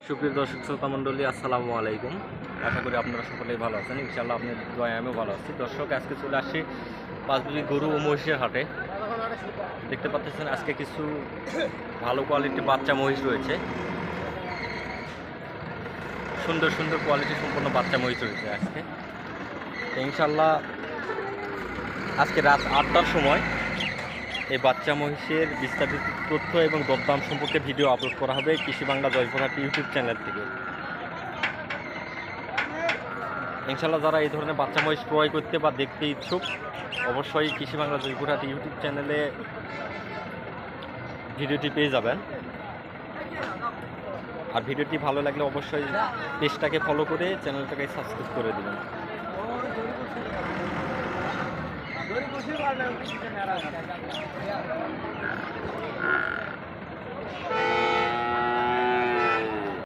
সুপ্রিয় দর্শক শ্রোতা মণ্ডলী, আসসালামু আলাইকুম। আশা করি আপনারা সকলেই ভালো আছেন। ইনশাআল্লাহ আপনার দোয়ায় আমিও ভালো আছি। দর্শক, আজকে চলে আসছি পাঁচবিবি গরু ও মহিষের হাটে। দেখতে পাচ্ছেন আজকে কিছু ভালো কোয়ালিটির বাচ্চা মহিষ রয়েছে। সুন্দর সুন্দর কোয়ালিটি সম্পন্ন বাচ্চা মহিষ রয়েছে আজকে। তো ইনশাআল্লাহ আজকে রাত 8টার সময় এই বাচ্চা মহিষের বিস্তারিত তথ্য এবং দরদাম সম্পর্কে ভিডিও আপলোড করা হবে কৃষি বাংলা জয়পুরহাট ইউটিউব চ্যানেল থেকে। ইনশাআল্লাহ যারা এই ধরনের বাচ্চা মহিষ ক্রয় করতে বা দেখতে ইচ্ছুক, অবশ্যই কৃষি বাংলা জয়পুরহাট ইউটিউব চ্যানেলে ভিডিওটি পেয়ে যাবেন। আর ভিডিওটি ভালো লাগলে অবশ্যই পেজটাকে ফলো করে চ্যানেলটাকে সাবস্ক্রাইব করে দেবেন।